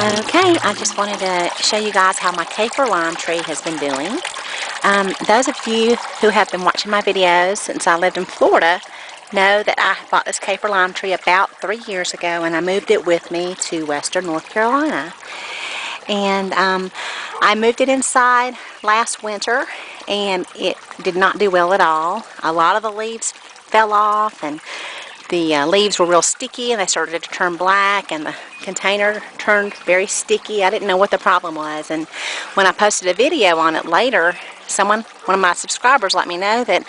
Okay, I just wanted to show you guys how my Kaffir lime tree has been doing. Those of you who have been watching my videos since I lived in Florida know that I bought this Kaffir lime tree about 3 years ago, and I moved it with me to western North Carolina. And I moved it inside last winter, and it did not do well at all. A lot of the leaves fell off, and the leaves were real sticky, and they started to turn black, and the container turned very sticky. I didn't know what the problem was, and when I posted a video on it later, one of my subscribers let me know that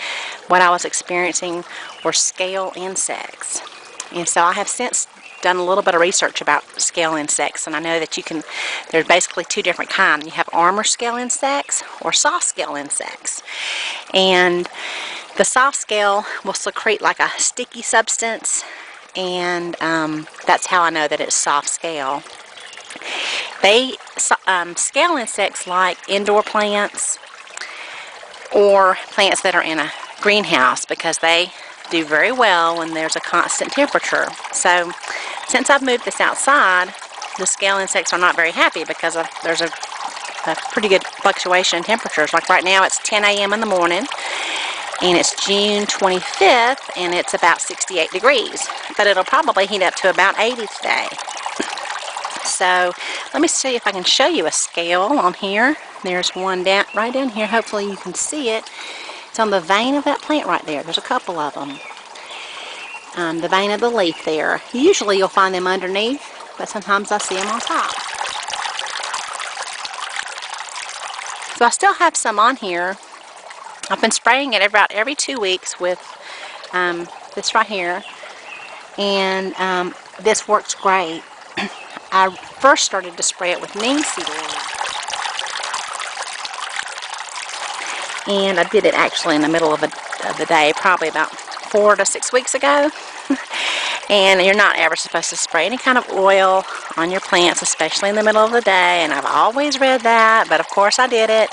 what I was experiencing were scale insects. And so I have since done a little bit of research about scale insects, and I know that there's basically two different kinds. You have armor scale insects or soft scale insects. And the soft scale will secrete like a sticky substance, and that's how I know that it's soft scale. Scale insects like indoor plants or plants that are in a greenhouse because they do very well when there's a constant temperature. So since I've moved this outside, the scale insects are not very happy because there's a pretty good fluctuation in temperatures. Like right now it's 10 a.m. in the morning, and it's June 25th, and it's about 68 degrees. But it'll probably heat up to about 80 today. So let me see if I can show you a scale on here. There's one right down here. Hopefully you can see it. It's on the vein of that plant right there. There's a couple of them. The vein of the leaf there. Usually you'll find them underneath, but sometimes I see them on top. So I still have some on here. I've been spraying it about every 2 weeks with this right here, and this works great. I first started to spray it with neem seed oil, and I did it actually in the middle of the day, probably about 4 to 6 weeks ago. And you're not ever supposed to spray any kind of oil on your plants, especially in the middle of the day, and I've always read that, but of course I did it.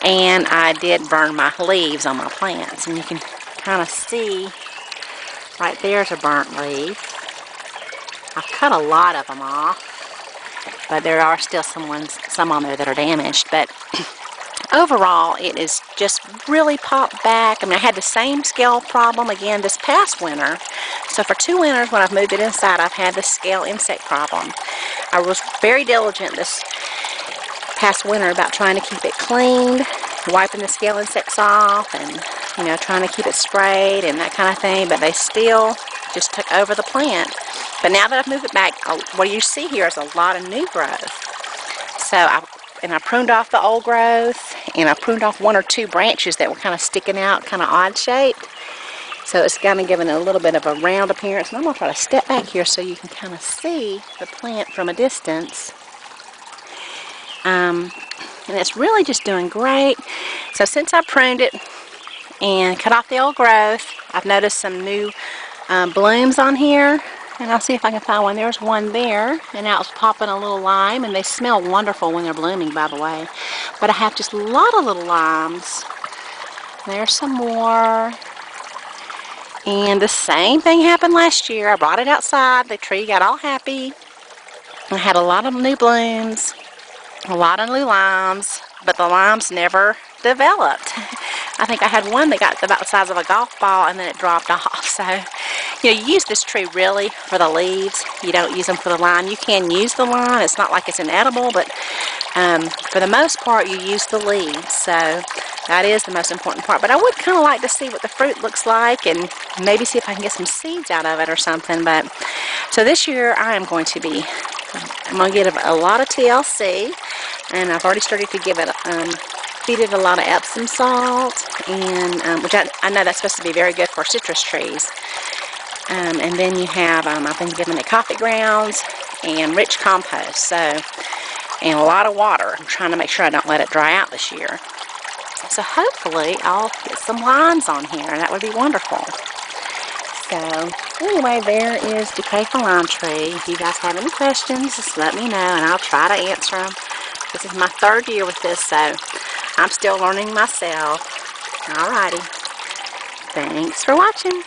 And I did burn my leaves on my plants, and you can kind of see right there's a burnt leaf. I've cut a lot of them off, but there are still some on there that are damaged. But overall, it is just really popped back. I mean, I had the same scale problem again this past winter. So for 2 winters when I've moved it inside, I've had the scale insect problem. I was very diligent this past winter about trying to keep it cleaned, wiping the scale insects off, and trying to keep it sprayed and that kind of thing, but they still just took over the plant. But now that I've moved it back, what you see here is a lot of new growth. So I pruned off the old growth, and I pruned off 1 or 2 branches that were kind of sticking out, kind of odd shaped. So it's kind of giving a little bit of a round appearance. And I'm going to try to step back here so you can kind of see the plant from a distance. And it's really just doing great. So since I pruned it and cut off the old growth, I've noticed some new blooms on here. And I'll see if I can find one. There's one there, and now it's popping a little lime, and they smell wonderful when they're blooming, by the way. But I have just a lot of little limes. There's some more. And the same thing happened last year. I brought it outside. The tree got all happy. I had a lot of new blooms, a lot of new limes, but the limes never developed. I think I had one that got about the size of a golf ball, and then it dropped off. So, you use this tree really for the leaves. You don't use them for the lime. You can use the lime. It's not like it's inedible, but for the most part, you use the leaves. So that is the most important part. But I would kind of like to see what the fruit looks like, and maybe see if I can get some seeds out of it or something. But so this year, I'm going to get a lot of TLC, and I've already started to give it feed it a lot of Epsom salt, and which I know that's supposed to be very good for citrus trees. And then you have, I've been giving it coffee grounds and rich compost, so, and a lot of water. I'm trying to make sure I don't let it dry out this year. So hopefully I'll get some limes on here, and that would be wonderful. So anyway, there is the Kaffir lime tree. If you guys have any questions, just let me know, and I'll try to answer them. This is my 3rd year with this, so I'm still learning myself. Alrighty. Thanks for watching.